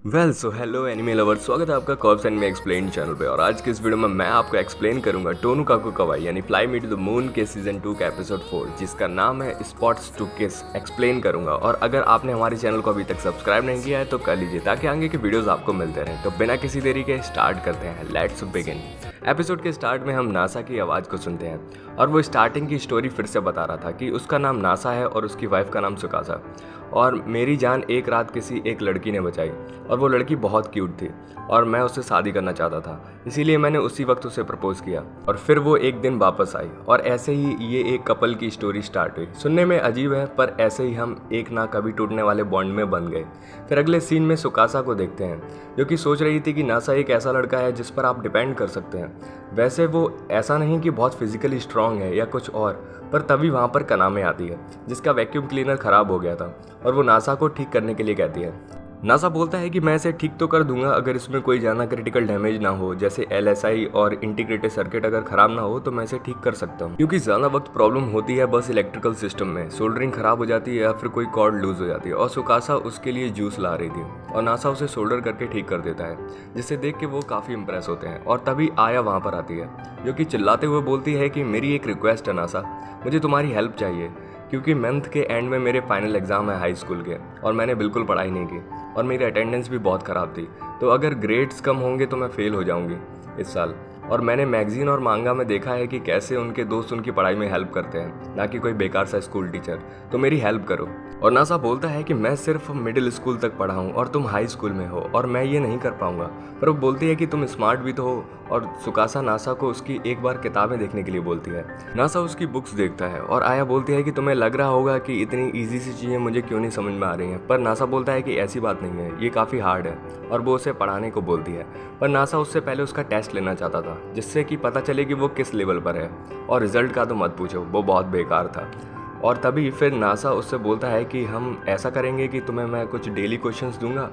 So hello anime lovers, स्वागत है आपका कॉर्प्स एनिमे एक्सप्लेन चैनल पे। और आज के इस वीडियो में मैं आपको एक्सप्लेन करूंगा टोनुकाकु कवाई यानी fly me to the moon के सीजन 2 का एपिसोड 4, जिसका नाम है स्पॉट्स टू किस। एक्सप्लेन करूंगा, और अगर आपने हमारे चैनल को अभी तक सब्सक्राइब नहीं किया है तो कर लीजिए ताकि आगे के वीडियोस आपको मिलते रहें। तो बिना किसी देरी के स्टार्ट करते हैं, लेट्स बिगिन। एपिसोड के स्टार्ट में हम नासा की आवाज़ को सुनते हैं और वो स्टार्टिंग की स्टोरी फिर से बता रहा था कि उसका नाम नासा है और उसकी वाइफ का नाम सुकासा। और मेरी जान एक रात किसी एक लड़की ने बचाई और वो लड़की बहुत क्यूट थी और मैं उससे शादी करना चाहता था, इसीलिए मैंने उसी वक्त उसे प्रपोज किया और फिर वो एक दिन वापस आई और ऐसे ही ये एक कपल की स्टोरी स्टार्ट हुई। सुनने में अजीब है पर ऐसे ही हम एक ना कभी टूटने वाले बॉन्ड में बन गए। फिर अगले सीन में सुकासा को देखते हैं जो कि सोच रही थी कि नासा एक ऐसा लड़का है जिस पर आप डिपेंड कर सकते हैं। वैसे वो ऐसा नहीं कि बहुत फिजिकली स्ट्रांग है या कुछ और, पर तभी वहाँ पर कनामे आती है जिसका वैक्यूम क्लीनर ख़राब हो गया था और वो नासा को ठीक करने के लिए कहती है। नासा बोलता है कि मैं इसे ठीक तो कर दूंगा अगर इसमें कोई ज़्यादा क्रिटिकल डैमेज ना हो, जैसे LSI और इंटीग्रेटेड सर्किट अगर ख़राब ना हो तो मैं इसे ठीक कर सकता हूँ, क्योंकि ज़्यादा वक्त प्रॉब्लम होती है बस इलेक्ट्रिकल सिस्टम में, सोल्डरिंग ख़राब हो जाती है या फिर कोई कॉर्ड लूज़ हो जाती है। और सुकासा उसके लिए जूस ला रही थी और नासा उसे सोल्डर करके ठीक कर देता है, जिसे देख के वो काफ़ी इंप्रेस होते हैं। और तभी आया वहाँ पर आती है जो कि चिल्लाते हुए बोलती है कि मेरी एक रिक्वेस्ट है नासा, मुझे तुम्हारी हेल्प चाहिए, क्योंकि मंथ के एंड में मेरे फाइनल एग्ज़ाम है हाई स्कूल के और मैंने बिल्कुल पढ़ाई नहीं की और मेरी अटेंडेंस भी बहुत ख़राब थी, तो अगर ग्रेड्स कम होंगे तो मैं फ़ेल हो जाऊंगी इस साल। और मैंने मैगजीन और मांगा में देखा है कि कैसे उनके दोस्त उनकी पढ़ाई में हेल्प करते हैं, ना कि कोई बेकार सा स्कूल टीचर, तो मेरी हेल्प करो। और नासा बोलता है कि मैं सिर्फ मिडिल स्कूल तक पढ़ा हूँ और तुम हाई स्कूल में हो और मैं ये नहीं कर पाऊंगा। पर वो बोलती है कि तुम स्मार्ट भी तो हो, और सुकासा नासा को उसकी एक बार किताबें देखने के लिए बोलती है। नासा उसकी बुक्स देखता है और आया बोलती है कि तुम्हें लग रहा होगा कि इतनी ईजी सी चीज़ें मुझे क्यों नहीं समझ में आ रही हैं, पर नासा बोलता है कि ऐसी बात नहीं है, ये काफ़ी हार्ड है, और वो उसे पढ़ाने को बोलती है। पर नासा उससे पहले उसका टेस्ट लेना चाहता था जिससे कि पता चले कि वो किस लेवल पर है, और रिजल्ट का तो मत पूछो, वो बहुत बेकार था। और तभी फिर नासा उससे बोलता है कि हम ऐसा करेंगे कि तुम्हें मैं कुछ डेली क्वेश्चंस दूंगा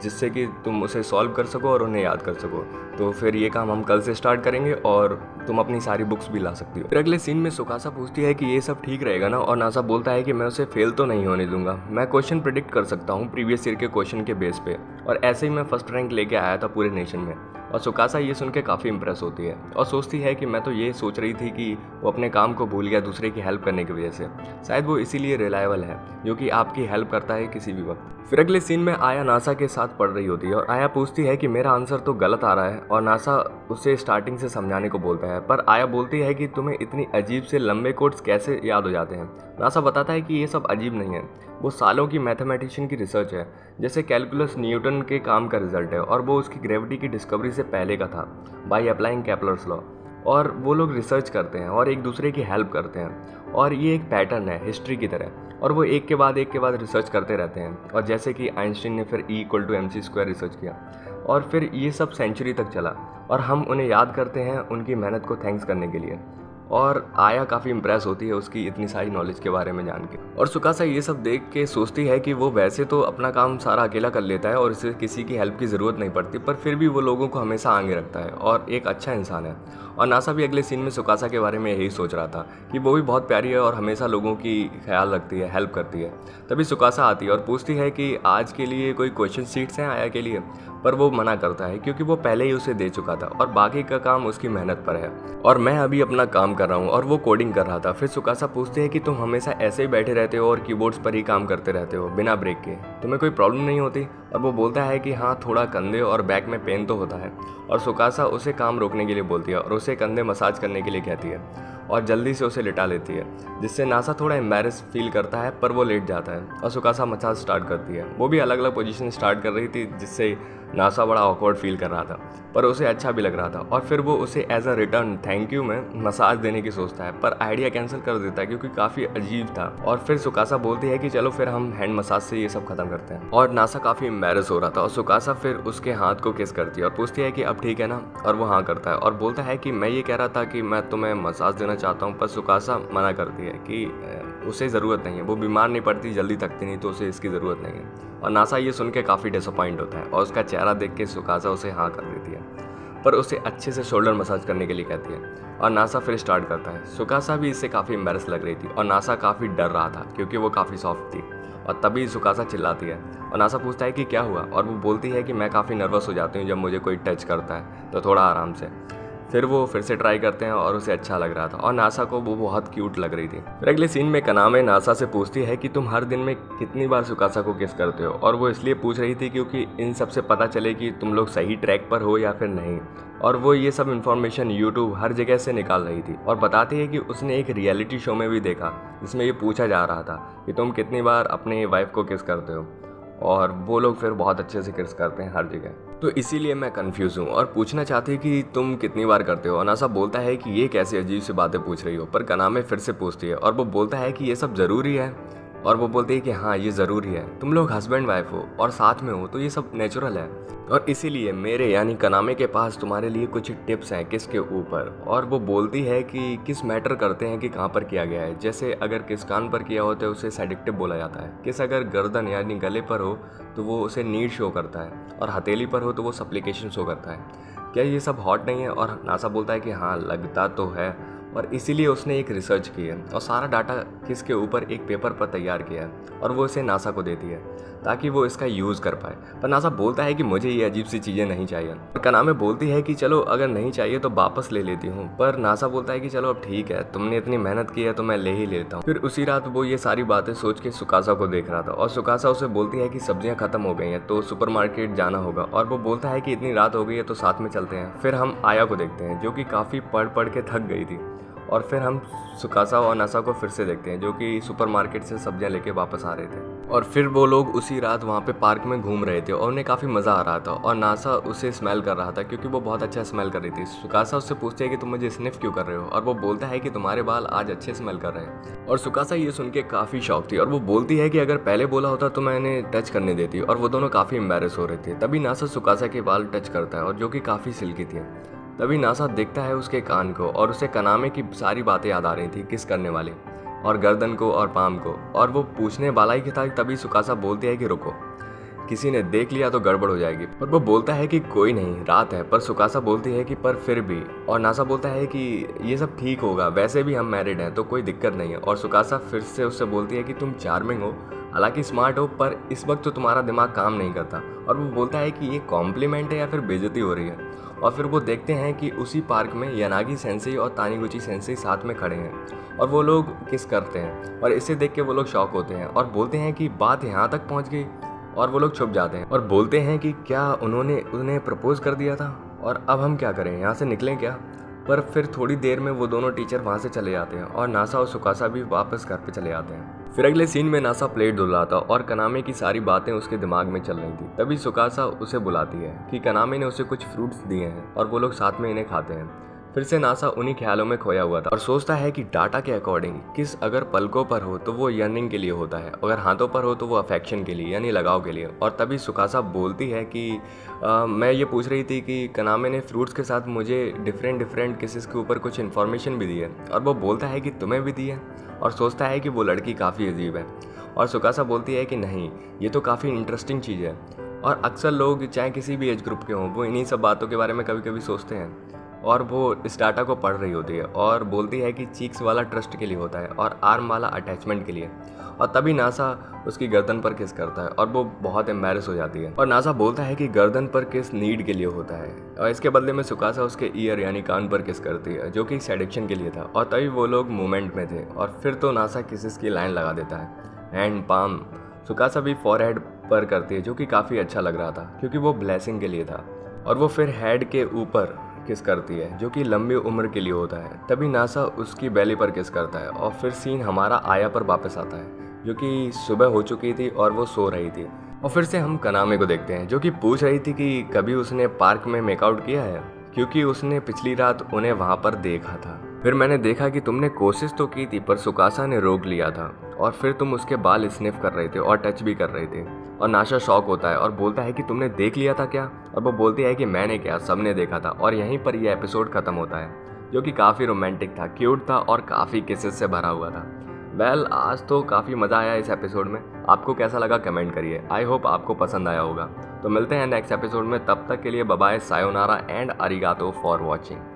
जिससे कि तुम उसे सॉल्व कर सको और उन्हें याद कर सको। तो फिर ये काम हम कल से स्टार्ट करेंगे और तुम अपनी सारी बुक्स भी ला सकती हो। फिर अगले सीन में सुकासा पूछती है कि ये सब ठीक रहेगा ना, और नासा बोलता है कि मैं उसे फेल तो नहीं होने दूंगा, मैं क्वेश्चन प्रिडिक्ट कर सकता हूँ प्रीवियस ईयर के क्वेश्चन के बेस पे, और ऐसे ही मैं फर्स्ट रैंक लेके आया था पूरे नेशन में। और सुकासा ये सुन के काफ़ी इंप्रेस होती है और सोचती है कि मैं तो ये सोच रही थी कि वो अपने काम को भूल गया दूसरे की हेल्प करने की वजह से, शायद वो इसीलिए रिलायबल है जो कि आपकी हेल्प करता है किसी भी वक्त। फिर अगले सीन में आया नासा के साथ पढ़ रही होती है और आया पूछती है कि मेरा आंसर तो गलत आ रहा है, और नासा उसे स्टार्टिंग से समझाने को बोलता है। पर आया बोलती है कि तुम्हें इतनी अजीब से लंबे कोड्स कैसे याद हो जाते हैं। नासा बताता है कि ये सब अजीब नहीं है, वो सालों की मैथमेटिशियन की रिसर्च है, जैसे कैलकुलस न्यूटन के काम का रिजल्ट है, और वो उसकी ग्रेविटी की डिस्कवरी से पहले का था बाय अप्लाइंग केपलर्स लॉ। और वो लोग रिसर्च करते हैं और एक दूसरे की हेल्प करते हैं, और ये एक पैटर्न है हिस्ट्री की तरह, और वो एक के बाद रिसर्च करते रहते हैं। और जैसे कि आइंस्टीन ने फिर E=mc² रिसर्च किया, और फिर ये सब सेंचुरी तक चला, और हम उन्हें याद करते हैं उनकी मेहनत को थैंक्स करने के लिए। और आया काफ़ी इंप्रेस होती है उसकी इतनी सारी नॉलेज के बारे में जान के, और सुकासा ये सब देख के सोचती है कि वो वैसे तो अपना काम सारा अकेला कर लेता है और इसे किसी की हेल्प की ज़रूरत नहीं पड़ती, पर फिर भी वो लोगों को हमेशा आगे रखता है और एक अच्छा इंसान है। और नासा भी अगले सीन में सुकासा के बारे में यही सोच रहा था कि वो भी बहुत प्यारी है और हमेशा लोगों की ख्याल रखती है, हेल्प करती है। तभी सुकासा आती है और पूछती है कि आज के लिए कोई क्वेश्चन शीट्स हैं आया के लिए, पर वो मना करता है क्योंकि वो पहले ही उसे दे चुका था और बाकी का काम उसकी मेहनत पर है, और मैं अभी अपना काम कर रहा हूँ, और वो कोडिंग कर रहा था। फिर सुकासा पूछते हैं कि तुम हमेशा ऐसे ही बैठे रहते हो और कीबोर्ड्स पर ही काम करते रहते हो बिना ब्रेक के, तुम्हें कोई प्रॉब्लम नहीं होती? और वो बोलता है कि हाँ, थोड़ा कंधे और बैक में पेन तो होता है। और सुकासा उसे काम रोकने के लिए बोलती है और उसे कंधे मसाज करने के लिए कहती है और जल्दी से उसे लिटा लेती है, जिससे नासा थोड़ा एम्बैरेस फील करता है, पर वो लेट जाता है और सुकासा मसाज स्टार्ट करती है। वो भी अलग अलग पोजीशन स्टार्ट कर रही थी जिससे नासा बड़ा ऑकवर्ड फील कर रहा था, पर उसे अच्छा भी लग रहा था। और फिर वो उसे as a return thank you में मसाज देने की सोचता है, पर आइडिया कैंसिल कर देता है क्योंकि काफ़ी अजीब था। और फिर सुकासा बोलती है कि चलो फिर हम हैंड मसाज से ये सब खत्म करते हैं, और नासा काफ़ी एम्बैरेस हो रहा था। और सुकासा फिर उसके हाथ को किस करती है और पूछती है कि अब ठीक है ना, और वो हाँ करता है और बोलता है कि मैं ये कह रहा था कि मैं तुम्हें मसाज देना चाहता हूँ, पर सुकासा मना करती है कि उसे ज़रूरत नहीं है, वो बीमार नहीं पड़ती, जल्दी थकती नहीं, तो उसे इसकी ज़रूरत नहीं है। और नासा ये सुन के काफ़ी डिसअपॉइंट होता है और उसका चेहरा देख के सुकासा उसे हाँ कर देती है, पर उसे अच्छे से शोल्डर मसाज करने के लिए कहती है और नासा फिर स्टार्ट करता है। सुकासा भी इससे काफ़ी एम्बैरेस लग रही थी और नासा काफ़ी डर रहा था क्योंकि वो काफ़ी सॉफ्ट थी। और तभी सुकासा चिल्लाती है और नासा पूछता है कि क्या हुआ, और वो बोलती है कि मैं काफ़ी नर्वस हो जाती हूँ जब मुझे कोई टच करता है, तो थोड़ा आराम से। फिर वो फिर से ट्राई करते हैं और उसे अच्छा लग रहा था और नासा को वो बहुत क्यूट लग रही थी। फिर अगले सीन में कनामे नासा से पूछती है कि तुम हर दिन में कितनी बार सुकासा को किस करते हो, और वो इसलिए पूछ रही थी क्योंकि इन सब से पता चले कि तुम लोग सही ट्रैक पर हो या फिर नहीं। और वो ये सब इन्फॉर्मेशन यूट्यूब हर जगह से निकाल रही थी और बताती है कि उसने एक रियलिटी शो में भी देखा जिसमें ये पूछा जा रहा था कि तुम कितनी बार अपनी वाइफ को किस करते हो, और वो लोग फिर बहुत अच्छे से किस करते हैं हर जगह। तो इसीलिए मैं कंफ्यूज हूँ और पूछना चाहती कि तुम कितनी बार करते हो। और नासा बोलता है कि ये कैसी अजीब सी बातें पूछ रही हो, पर कनामे फिर से पूछती है और वो बोलता है कि ये सब ज़रूरी है, और वो बोलती है कि हाँ ये ज़रूरी है, तुम लोग हस्बैंड वाइफ हो और साथ में हो तो ये सब नेचुरल है, और इसीलिए मेरे यानी कनामे के पास तुम्हारे लिए कुछ टिप्स हैं किस के ऊपर। और वो बोलती है कि किस मैटर करते हैं कि कहाँ पर किया गया है, जैसे अगर किस कान पर किया हो तो उसे सेडिक्टिव बोला जाता है, किस अगर गर्दन यानी गले पर हो तो वो उसे नीड शो करता है, और हथेली पर हो तो वो सप्लिकेशन शो करता है। क्या ये सब हॉट नहीं है? और नासा बोलता है कि हाँ लगता तो है, और इसीलिए उसने एक रिसर्च की है और सारा डाटा किस के ऊपर एक पेपर पर तैयार किया है और वो इसे नासा को देती है ताकि वो इसका यूज़ कर पाए। पर नासा बोलता है कि मुझे ये अजीब सी चीज़ें नहीं चाहिए। और कनामे बोलती है कि चलो अगर नहीं चाहिए तो वापस ले लेती हूँ, पर नासा बोलता है कि चलो अब ठीक है, तुमने इतनी मेहनत की है तो मैं ले ही लेता हूँ। फिर उसी रात वो ये सारी बातें सोच के सुकासा को देख रहा था और सुकासा उसे बोलती है कि सब्जियाँ खत्म हो गई हैं तो सुपरमार्केट जाना होगा, और वो बोलता है कि इतनी रात हो गई है तो साथ में चलते हैं। फिर हम आया को देखते हैं जो कि काफ़ी पढ़ के थक गई थी, और फिर हम सुकासा और नासा को फिर से देखते हैं जो कि सुपरमार्केट से सब्जियां लेके वापस आ रहे थे। और फिर वो लोग उसी रात वहाँ पे पार्क में घूम रहे थे और उन्हें काफ़ी मज़ा आ रहा था, और नासा उसे स्मेल कर रहा था क्योंकि वो बहुत अच्छा स्मेल कर रही थी। सुकासा उससे पूछती है कि तुम मुझे स्निफ क्यों कर रहे हो, और वो बोलता है कि तुम्हारे बाल आज अच्छे स्मेल कर रहे हैं। और सुकासा ये सुन के काफ़ी शौक थी और वो बोलती है कि अगर पहले बोला होता तो मैं इन्हें टच करने देती, और वो दोनों काफ़ी एम्बेरस हो रहे थे। तभी नासा सुकासा के बाल टच करता है और जो कि काफ़ी सिल्की थी। तभी नासा देखता है उसके कान को और उसे कनामे की सारी बातें याद आ रही थी किस करने वाली, और गर्दन को और पाम को, और वो पूछने वाला ही था। तभी सुकासा बोलती है कि रुको, किसी ने देख लिया तो गड़बड़ हो जाएगी। और वो बोलता है कि कोई नहीं, रात है। पर सुकासा बोलती है कि पर फिर भी, और नासा बोलता है कि ये सब ठीक होगा, वैसे भी हम मैरिड हैं तो कोई दिक्कत नहीं है। और सुकासा फिर से उससे बोलती है कि तुम चार्मिंग हो, हालांकि स्मार्ट हो, पर इस वक्त तो तुम्हारा दिमाग काम नहीं करता। और वो बोलता है कि ये कॉम्प्लीमेंट है या फिर बेइज्जती हो रही है। और फिर वो देखते हैं कि उसी पार्क में यानागी सेंसेई और तानीगुची सेंसेई साथ में खड़े हैं और वो लोग किस करते हैं, और इसे देख के वो लोग शॉक होते हैं और बोलते हैं कि बात यहाँ तक पहुँच गई, और वो लोग छुप जाते हैं और बोलते हैं कि क्या उन्होंने उन्हें प्रपोज कर दिया था, और अब हम क्या करें, यहाँ से निकलें क्या। पर फिर थोड़ी देर में वो दोनों टीचर वहाँ से चले जाते हैं और नासा और सुकासा भी वापस घर पे चले जाते हैं। फिर अगले सीन में नासा प्लेट धुल रहा था और कनामे की सारी बातें उसके दिमाग में चल रही थी। तभी सुकासा उसे बुलाती है कि कनामे ने उसे कुछ फ्रूट्स दिए हैं और वो लोग साथ में इन्हें खाते हैं। फिर से नासा उन्हीं ख्यालों में खोया हुआ था और सोचता है कि डाटा के अकॉर्डिंग किस अगर पलकों पर हो तो वो यर्निंग के लिए होता है, अगर हाथों पर हो तो वो अफेक्शन के लिए यानी लगाव के लिए। और तभी सुकासा बोलती है कि मैं ये पूछ रही थी कि कनामे ने फ्रूट्स के साथ मुझे डिफरेंट किसेस के ऊपर कुछ इन्फॉर्मेशन भी दी है, और वो बोलता है कि तुम्हें भी दी है, और सोचता है कि वो लड़की काफ़ी अजीब है। और सुकासा बोलती है कि नहीं, ये तो काफ़ी इंटरेस्टिंग चीज़ है, और अक्सर लोग चाहे किसी भी एज ग्रुप के हों वो इन्हीं सब बातों के बारे में कभी कभी सोचते हैं। और वो इस डाटा को पढ़ रही होती है और बोलती है कि चीक्स वाला ट्रस्ट के लिए होता है और आर्म वाला अटैचमेंट के लिए। और तभी नासा उसकी गर्दन पर किस करता है और वो बहुत एम्बैरस हो जाती है, और नासा बोलता है कि गर्दन पर किस नीड के लिए होता है, और इसके बदले में सुकासा उसके ईयर यानी कान पर किस करती है जो कि सेडिक्शन के लिए था। और तभी वो लोग मूवमेंट में थे और फिर तो नासा किसिस की लाइन लगा देता है, हैंड पाम। सुकासा भी फॉरहेड पर करती है जो कि काफ़ी अच्छा लग रहा था क्योंकि वो ब्लेसिंग के लिए था। और वो फिर हेड के ऊपर किस करती है जो कि लंबी उम्र के लिए होता है। तभी नासा उसकी बेली पर किस करता है और फिर सीन हमारा आया पर वापस आता है जो कि सुबह हो चुकी थी और वो सो रही थी। और फिर से हम कनामे को देखते हैं जो कि पूछ रही थी कि कभी उसने पार्क में मेकआउट किया है, क्योंकि उसने पिछली रात उन्हें वहाँ पर देखा था। फिर मैंने देखा कि तुमने कोशिश तो की थी पर सुकासा ने रोक लिया था, और फिर तुम उसके बाल स्निफ कर रहे थे और टच भी कर रहे थे। और नासा शॉक होता है और बोलता है कि तुमने देख लिया था क्या, और वो बोलती है कि मैंने क्या, सबने देखा था। और यहीं पर यह एपिसोड खत्म होता है जो कि काफ़ी रोमांटिक था, क्यूट था और काफ़ी किसेस से भरा हुआ था। वेल, आज तो काफ़ी मज़ा आया इस एपिसोड में। आपको कैसा लगा कमेंट करिए। आई होप आपको पसंद आया होगा। तो मिलते हैं नेक्स्ट एपिसोड में, तब तक के लिए bye bye, sayonara and arigato for watching.